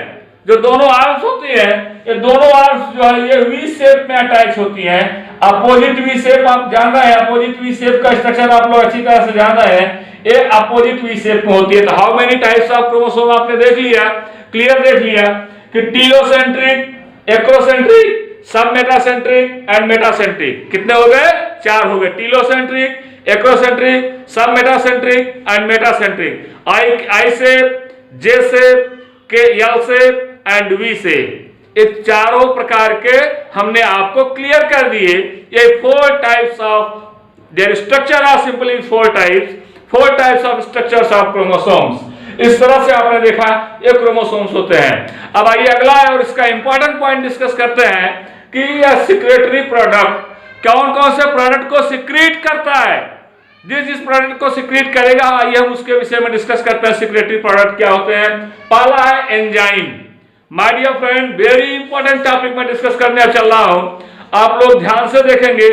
जो दोनों आर्म्स होती है, ये दोनों आर्म्स जो है ये वी शेप में अटैच होती हैं। अपोजिट वी शेप आप जान रहे हैं, अपोजिट वी शेप का स्ट्रक्चर आप लोग अच्छी तरह से जान रहे हैं, ये अपोजिट वी शेप में होती है। तो how many types of chromosome आपने देख लिया, क्लियर देख लिया कि टीलोसेंट्रिक, एक्रोसेंट्रिक, सब मेटासेंट्रिक एंड मेटासेंट्रिक। कितने हो गए? 4 हो गए। टीलोसेंट्रिक, एक्रोसेंट्रिक, सब metacentric and metacentric. I shape, J shape, के यल शेप एंड वी शेप, ये चारों प्रकार के हमने आपको क्लियर कर दिए। ये 4 types of there structure are simply 4 types of structures of chromosomes. इस तरह से आपने देखा ये क्रोमोसोम्स होते हैं। अब आइए अगला है और इसका इंपॉर्टेंट पॉइंट डिस्कस करते हैं कि यह सिक्रेटरी प्रोडक्ट कौन कौन से प्रोडक्ट को सिक्रीट करता है। जिस प्रोडक्ट को सिक्रीट करेगा, आइए हम उसके विषय में डिस्कस करते हैं। सिक्रेटरी प्रोडक्ट क्या होते हैं? पहला है enzyme. My dear friend, very important topic में डिस्कस करने चल रहा हूं। आप लोग ध्यान से देखेंगे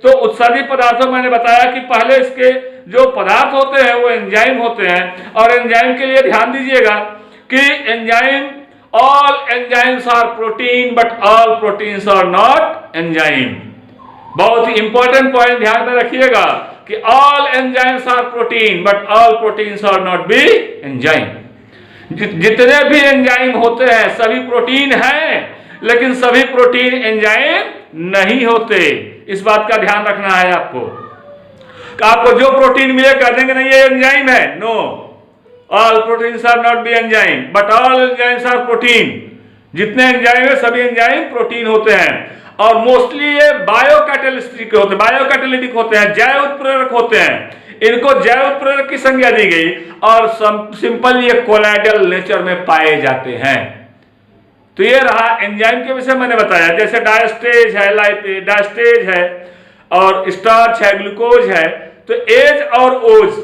तो उत्सर्जी पदार्थों मैंने बताया कि पहले इसके जो पदार्थ होते हैं वो एंजाइम होते हैं। और एंजाइम के लिए ध्यान दीजिएगा कि enzyme, all enzymes are protein but all proteins are not enzyme. बहुत ही इंपॉर्टेंट पॉइंट ध्यान में रखिएगा कि all enzymes are protein but all proteins are not be enzyme. जितने भी एंजाइम होते हैं सभी प्रोटीन हैं, लेकिन सभी प्रोटीन एंजाइम नहीं होते। इस बात का ध्यान रखना है आपको। आपको जो प्रोटीन मिले कह देंगे नहीं ये एंजाइम है, no, all proteins are not be enzyme but all enzymes are protein. जितने एंजाइम है सभी एंजाइम प्रोटीन होते हैं। और मोस्टली ये बायोकैटालिस्टिक होते हैं, बायोकैटालिटिक होते हैं, जैव उत्प्रेरक होते हैं। इनको जैव उत्प्रेरक की संज्ञा दी गई और सिंपल ये कोलाइडल नेचर में पाए जाते हैं। तो ये रहा एंजाइम के विषय मैंने बताया। जैसे डायस्टेज है, डायस्टेज है, और स्टार्च है, ग्लूकोज है। तो एज और ओज,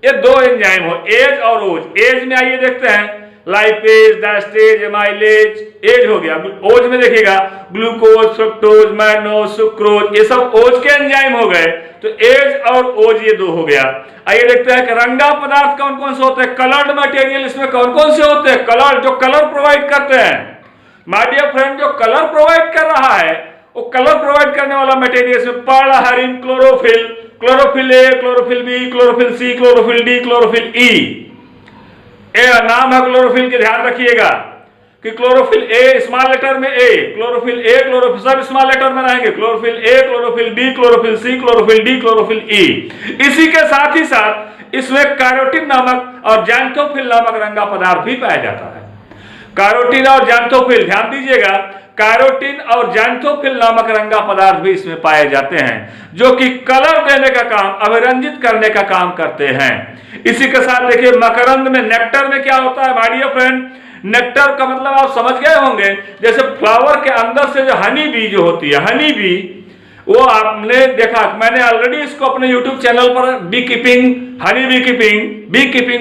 ये 2 एंजाइम हो, एज और ओज। एज में आइए देखते हैं, लाइपेज, डायस्टेज, एमाइलेज, एज हो गया। ओज में देखिएगा ग्लूकोज, फ्रुक्टोज, मैनोज, सुक्रोज, ये सब ओज के एंजाइम हो गए। तो एज और ओज ये 2 हो गया। आइए देखते हैं कि रंगा पदार्थ कौन कौन से होते हैं। कलर्ड मटेरियल इसमें कौन कौन से होते हैं? कलर, जो कलर प्रोवाइड करते हैं। माय डियर फ्रेंड, जो कलर प्रोवाइड कर रहा है वो कलर प्रोवाइड करने वाला मटेरियल इसमें पर्लहरिन, chlorophyll, chlorophyll A, chlorophyll B, chlorophyll C, chlorophyll D, chlorophyll E. A नाम है क्लोरोफिल के, ध्यान रखिएगा कि क्लोरोफिल ए स्मॉल लेटर में ए, क्लोरोफिल ए, क्लोरोफिल सब स्मॉल लेटर में रहेंगे। Chlorophyll A, chlorophyll B, chlorophyll C, chlorophyll D, chlorophyll E. इसी के साथ ही साथ इसमें कैरोटीन नामक और जैंथोफिल नामक रंगा पदार्थ भी पाया जाता है। कैरोटीन और जैंथोफिल, ध्यान दीजिएगा, कैरोटीन और जैंथोफिल नामक रंगा पदार्थ भी इसमें पाए जाते हैं, जो कि कलर देने का काम, अभिरंजित करने का काम करते हैं। इसी के साथ देखिए मकरंद में, नेक्टर में क्या होता है माय डियर फ्रेंड? नेक्टर का मतलब आप समझ गए होंगे, जैसे फ्लावर के अंदर से जो हनी बी जो होती है, हनी बी, वो आपने देखा, मैंने ऑलरेडी इसको अपने YouTube चैनल पर बी कीपिंग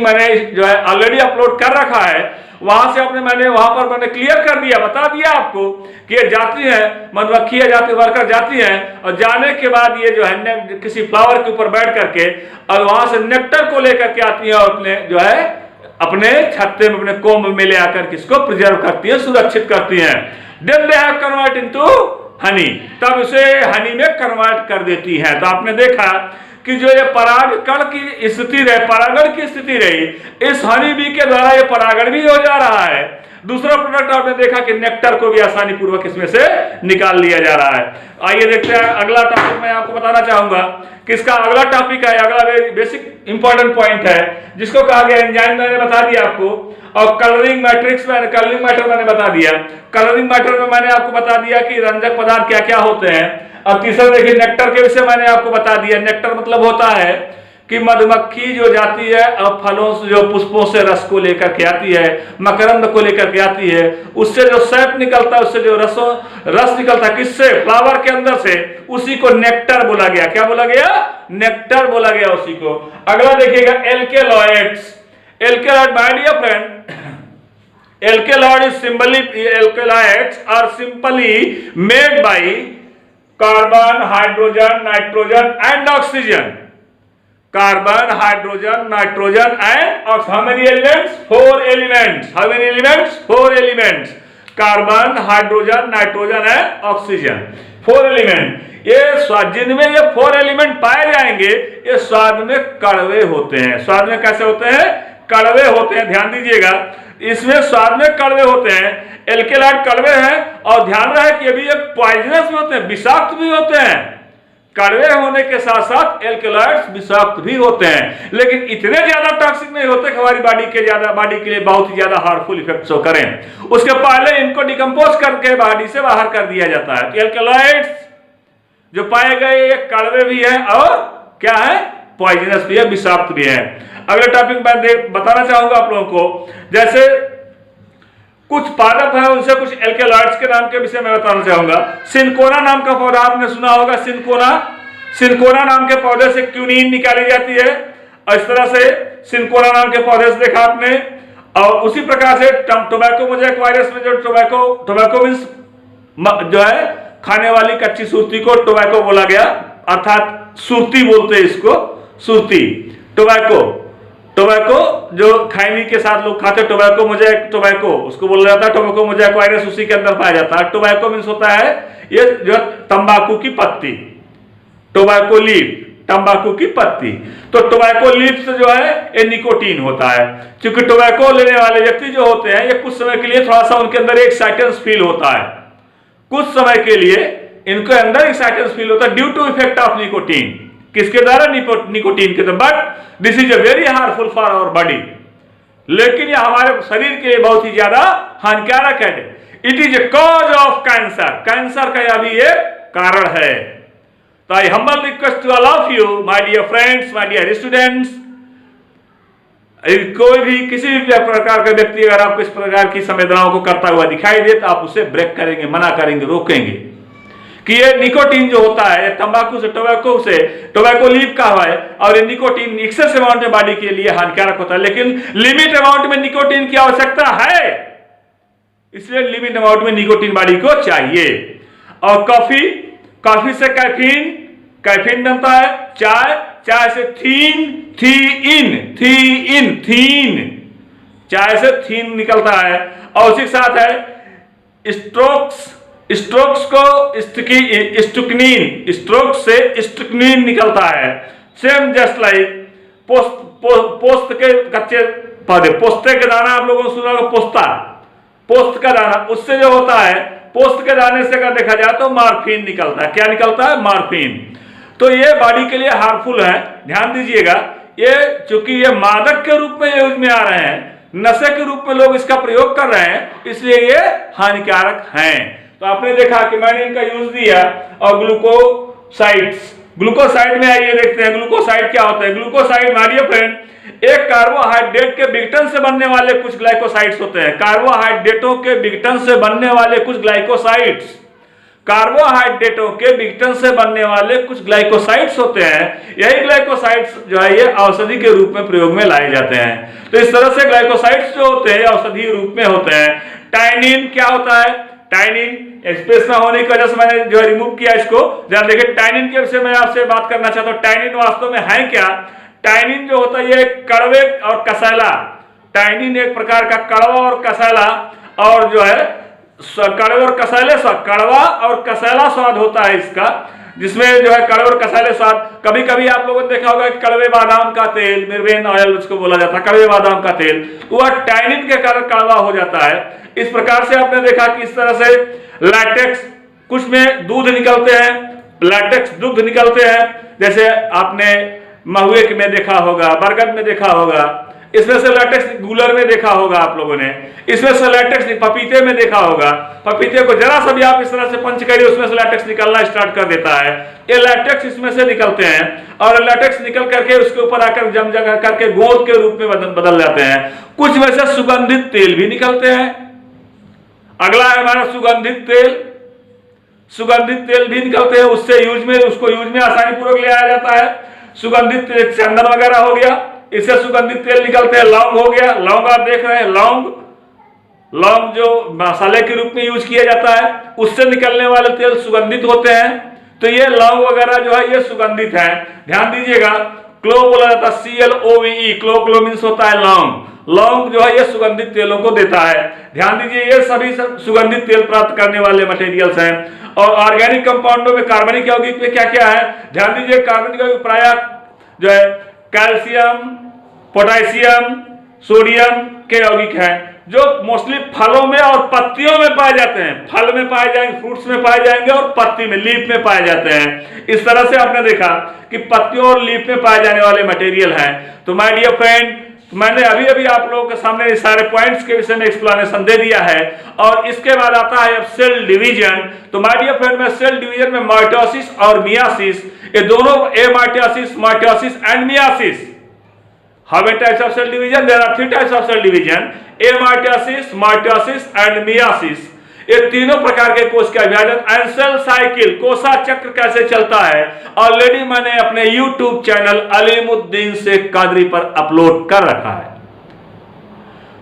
मैंने जो है ऑलरेडी अपलोड कर रखा है। वहां से वहां पर मैंने क्लियर कर दिया, बता दिया आपको कि ये जाती है, मधुमक्खी जाती वर्कर जाती है, और जाने के बाद ये जो है किसी फ्लावर के ऊपर बैठ करके और वहां से नेक्टर को लेकर के आती है और अपने जो है अपने छत्ते में, अपने कोम्ब में ले आकर किसको प्रिजर्व करती है, सुरक्षित करती है। Then they have convert into honey, तब उसे हनी में कन्वर्ट कर देती है। तो आपने देखा कि जो ये परागकण की स्थिति रही, परागण की स्थिति रही, इस हनी बी के द्वारा ये परागण भी हो जा रहा है। दूसरा प्रोडक्ट आपने देखा कि नेक्टर को भी आसानी पूर्वक इसमें से निकाल लिया जा रहा है। आइए देखते हैं अगला टॉपिक। मैं आपको बताना चाहूंगा कि इसका अगला टॉपिक है, अगला बेसिक इंपॉर्टेंट पॉइंट है जिसको कहा गया एंजाइम, मैंने बता दिया आपको, और कलरिंग मैट्रिक्स में कलरिंग मैटर मैंने बता दिया। कलरिंग मैटर में मैंने आपको बता दिया कि रंजक पदार्थ क्या क्या होते हैं। अब तीसरा देखिए नेक्टर के विषय मैंने आपको बता दिया। नेक्टर मतलब होता है कि मधुमक्खी जो जाती है और फलों से, जो पुष्पों से रस को लेकर के आती है, मकरंद को लेकर के आती है, उससे जो सैप निकलता है, उससे जो रस निकलता है, किससे, फ्लावर के अंदर से, उसी को नेक्टर बोला गया। क्या बोला गया? नेक्टर बोला गया उसी को। अगला देखिएगा alkaloids. Alkaloid my dear friend, alkaloids are simply made by carbon, hydrogen, nitrogen and oxygen. Carbon, hydrogen, nitrogen and oxygen. How many elements? 4 elements. How many elements? 4 elements. Carbon, hydrogen, nitrogen and oxygen. 4 element. ये स्वाद, जिनमें ये 4 element पाए जाएंगे, ये स्वाद में कड़वे होते हैं। स्वाद में कैसे होते हैं? कड़वे होते हैं। ध्यान दीजिएगा, इसमें स्वाद में कड़वे होते हैं। एल्केलॉइड कड़वे हैं, और ध्यान रहे कि अभी ये पॉइजनस भी होते हैं, विषाक्त भी होते हैं। कड़वे होने के साथ साथ एल्केलॉइड्स विषाक्त भी होते हैं, लेकिन इतने ज्यादा टॉक्सिक नहीं होते कि हमारी बॉडी के लिए बहुत ही ज्यादा हार्मफुल इफेक्ट शो करें। उसके पहले इनको डिकम्पोज करके बॉडी से बाहर कर दिया जाता है। तो एल्केलॉइड्स जो पाए गए ये कड़वे भी है और क्या है, पॉइजनस भी है, विषाक्त भी है। अगले टॉपिक मैं बताना चाहूंगा आप लोगों को, जैसे कुछ पादप है उनसे कुछ एल्केलॉइड्स के नाम के विषय में बताना चाहूंगा। सिनकोना नाम का पौधा आपने सुना होगा, सिनकोना नाम के पौधे से क्यूनिन निकाली जाती है, और इस तरह से सिनकोना नाम के पौधे से देखा आपने। और उसी प्रकार से टोबैको मोज़ेक वायरस में जो टोबैको मीन्स जो है खाने वाली कच्ची सुरती को टोबैको बोला गया, अर्थात सुरती बोलते हैं इसको, सुरती। टोबैको जो खैनी के साथ लोग खाते, टोबैको मोज़ेक, टोबैको उसको बोला जाता है। टोबैको मोज़ेक वायरस उसी के अंदर पाया जाता है। टोबैको मीन्स होता है ये जो तंबाकू की पत्ती, टोबैको लीफ, तंबाकू की पत्ती। तो टोबैको लीफ से जो है ये निकोटीन होता है। क्योंकि टोबैको लेने वाले व्यक्ति जो होते हैं, ये कुछ समय के लिए थोड़ा सा उनके अंदर एक्साइटेंस फील होता है, कुछ समय के लिए इनके अंदर एक्साइटेंस फील होता है due to effect of nicotine. किसके द्वारा? निकोटीन के द्वारा। But this is a very harmful for our body, लेकिन यह हमारे शरीर के लिए बहुत ही ज्यादा हानिकारक है। It is a cause of cancer, cancer का यह भी एक कारण है। तो I humble request to all of you my dear friends, my dear students, कोई भी किसी भी प्रकार का व्यक्ति अगर आपको इस प्रकार की संवेदनाओं को करता हुआ दिखाई दे तो आप उसे ब्रेक करेंगे, मना करेंगे, रोकेंगे कि ये निकोटीन जो होता है तंबाकू से, टोबैको लीफ का है, और ये निकोटीन एक्सेस अमाउंट में बॉडी के लिए हानिकारक होता है। लेकिन लिमिट अमाउंट में निकोटीन की आवश्यकता है, इसलिए लिमिट अमाउंट में निकोटीन बॉडी को चाहिए। और कॉफी से कैफीन बनता है। चाय से चाय से थीन निकलता है, और उसी के साथ है स्ट्रोक्स को स्ट्रुकनीन निकलता है। सेम जस्ट लाइक पोस्त के कच्चे पौधे, पोस्ते के दाना आप लोगों ने सुना होगा, पोस्त का दाना, उससे जो होता है पोस्त के दाने से अगर देखा जाए तो मार्फिन निकलता है। क्या निकलता है? मार्फिन। तो ये बॉडी के लिए हार्मफुल है, ध्यान दीजिएगा। ये चूंकि ये मादक के रूप में यूज में आ रहे हैं, नशे के रूप में लोग इसका प्रयोग कर रहे हैं, इसलिए ये हानिकारक हैं। तो आपने देखा कि मैंने इनका यूज दिया। और ग्लूकोसाइड में आइए देखते हैं ग्लूकोसाइड क्या होता है। ग्लूकोसाइड माय डियर फ्रेंड, एक कार्बोहाइड्रेट के विघटन से बनने वाले कुछ ग्लाइकोसाइड्स होते हैं। कार्बोहाइड्रेटों के विघटन से बनने वाले कुछ ग्लाइकोसाइड्स कार्बोहाइड्रेटों के विघटन से बनने वाले कुछ ग्लाइकोसाइड्स होते हैं। यही ग्लाइकोसाइड्स जो है ये औषधि के रूप में प्रयोग में लाए जाते हैं। तो इस तरह से ग्लाइकोसाइड्स जो होते हैं औषधि रूप में होते हैं। टाइनिन क्या होता है? टाइनिन स्पेस ना होने की वजह से मैंने जो है रिमूव किया इसको। ध्यान देखिए, टाइनिन के विषय में आपसे बात करना चाहता हूं। टाइनिन वास्तव में है क्या? टाइनिन जो होता है ये कड़वे और कसैला, टाइनिन एक प्रकार का कड़वा और कसैला और जो है कड़वे और कसैले स्वाद, कड़वा और कसैला स्वाद होता है इसका, जिसमें जो है कड़वे और कसैले स्वाद। कभी कभी आप लोगों ने देखा होगा कि कड़वे बादाम का तेल, मिर्वेन ऑयल उसको बोला जाता है, कड़वे बादाम का तेल, वह टाइनिन के कारण कड़वा हो जाता है। इस प्रकार से आपने देखा कि इस तरह से लैटेक्स, कुछ में दूध निकलते हैं, लैटेक्स दुग्ध निकलते हैं, जैसे आपने महुए में देखा होगा, बरगद में देखा होगा, इसमें से लैटेक्स गूलर में देखा होगा आप लोगों ने, इसमें से लैटेक्स पपीते में देखा होगा। पपीते को जरा सा भी आप इस तरह से पंच करिए, उसमें से लैटेक्स निकलना स्टार्ट कर देता है। ये लैटेक्स इसमें से निकलते हैं और लैटेक्स निकल करके उसके ऊपर आकर जम जगह करके गोंद के रूप में बदल जाते हैं। कुछ में से सुगंधित तेल भी निकलते हैं। अगला है हमारा सुगंधित तेल। सुगंधित तेल भी निकलते हैं, उससे उसको यूज में आसानी पूर्वक ले आया जाता है। सुगंधित तेल चंदन वगैरह हो गया, इससे सुगंधित तेल निकलते हैं। लौंग हो गया, लौंग आप देख रहे हैं, लौंग जो मसाले के रूप में यूज किया जाता है, उससे निकलने वाले तेल सुगंधित होते हैं। तो ये लौंग वगैरह जो है ये सुगंधित है। ध्यान दीजिएगा, क्लो बोला जाता है, CLOVE, क्लो मीन्स होता है लौंग। लौंग जो है ये सुगंधित तेलों को देता है। ध्यान दीजिए, ये सभी सुगंधित तेल प्राप्त करने वाले मटेरियल्स हैं। और ऑर्गेनिक कंपाउंडों में कार्बनिक यौगिक में क्या क्या है? ध्यान दीजिए, कार्बनिक यौगिक प्रायः जो है कैल्शियम, पोटेशियम, सोडियम के यौगिक हैं, जो मोस्टली फलों में और पत्तियों में पाए जाते हैं। फल में पाए जाएंगे, फ्रूट्स में पाए जाएंगे और पत्ती में, लीफ में पाए जाते हैं। इस तरह से आपने देखा कि पत्तियों और लीफ में पाए जाने वाले मटेरियल हैं। तो माय डियर फ्रेंड, मैंने अभी अभी आप लोगों के सामने इस सारे पॉइंट्स के विषय में एक्सप्लेनेशन दे दिया है। और इसके बाद आता है अब सेल डिवीजन। तो माय डियर फ्रेंड, मैं सेल डिवीजन में माइटोसिस और मियासिस, ये दोनों mitosis and myiasis, how many types of cell division? There are 3 types of cell division, mitosis and meiosis। ये तीनों प्रकार के कोश का विभाजन एंड सेल साइकिल, कोशा चक्र कैसे चलता है, ऑलरेडी मैंने अपने YouTube चैनल अलीमुद्दीन शेख कादरी पर अपलोड कर रखा है।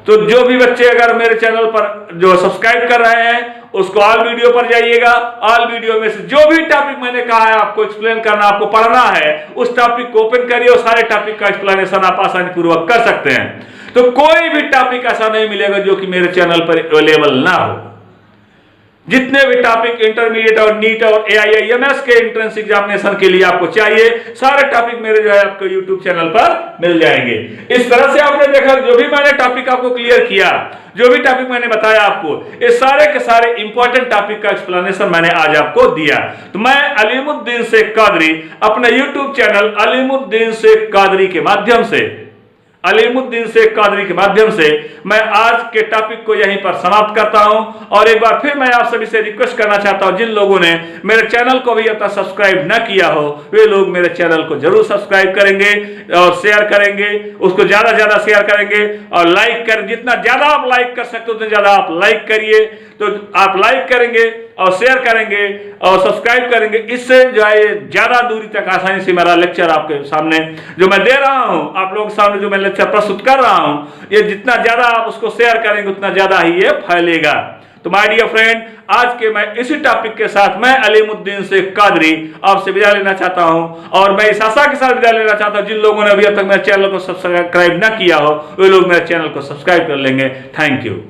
तो जो भी बच्चे अगर मेरे चैनल पर जो सब्सक्राइब कर रहे हैं, उसको ऑल वीडियो पर जाइएगा। ऑल वीडियो में से जो भी टॉपिक मैंने कहा है आपको एक्सप्लेन करना, आपको पढ़ना है, उस टॉपिक को ओपन करिए और सारे टॉपिक का एक्सप्लेनेशन आप आसानी पूर्वक कर सकते हैं। तो कोई भी टॉपिक ऐसा नहीं मिलेगा जो कि मेरे चैनल पर अवेलेबल ना हो। जितने भी टॉपिक इंटरमीडिएट और नीट और AIIMS के एंट्रेंस एग्जामिनेशन के लिए आपको चाहिए, सारे टॉपिक मेरे जो है आपको YouTube चैनल पर मिल जाएंगे। इस तरह से आपने देखा, जो भी मैंने टॉपिक आपको क्लियर किया, जो भी टॉपिक मैंने बताया आपको, ये सारे के सारे इंपॉर्टेंट टॉपिक का एक्सप्लेनेशन मैंने आज आपको दिया। तो मैं अलीमुद्दीन शेख कादरी अपने YouTube चैनल अलीमुद्दीन शेख कादरी के माध्यम से, अलीमुद्दीन शेख कादरी के माध्यम से मैं आज के टॉपिक को यहीं पर समाप्त करता हूं। और एक बार फिर मैं आप सभी से रिक्वेस्ट करना चाहता हूं, जिन लोगों ने मेरे चैनल को भी अब तक सब्सक्राइब न किया हो, वे लोग मेरे चैनल को जरूर सब्सक्राइब करेंगे और शेयर करेंगे, उसको ज्यादा से ज्यादा शेयर करेंगे और लाइक कर, जितना ज्यादा आप लाइक कर सकते हो उतना ज्यादा आप लाइक करिए। तो आप लाइक करेंगे और शेयर करेंगे और सब्सक्राइब करेंगे, इससे जो है ज्यादा दूरी तक आसानी से मेरा लेक्चर आपके सामने जो मैं दे रहा हूं, आप लोगों के सामने जो मैं लेक्चर प्रस्तुत कर रहा हूं, ये जितना ज्यादा आप उसको शेयर करेंगे उतना ज्यादा ही ये फैलेगा। तो माय डियर फ्रेंड, आज के मैं इसी टॉपिक के साथ मैं अलीमुद्दीन शेख कादरी आपसे विदा लेना चाहता हूं। और मैं इस आशा के साथ विदा लेना चाहता हूं, जिन लोगों ने अभी तक मेरे चैनल को सब्सक्राइब न किया हो, वे लोग मेरे चैनल को सब्सक्राइब कर लेंगे। Thank you.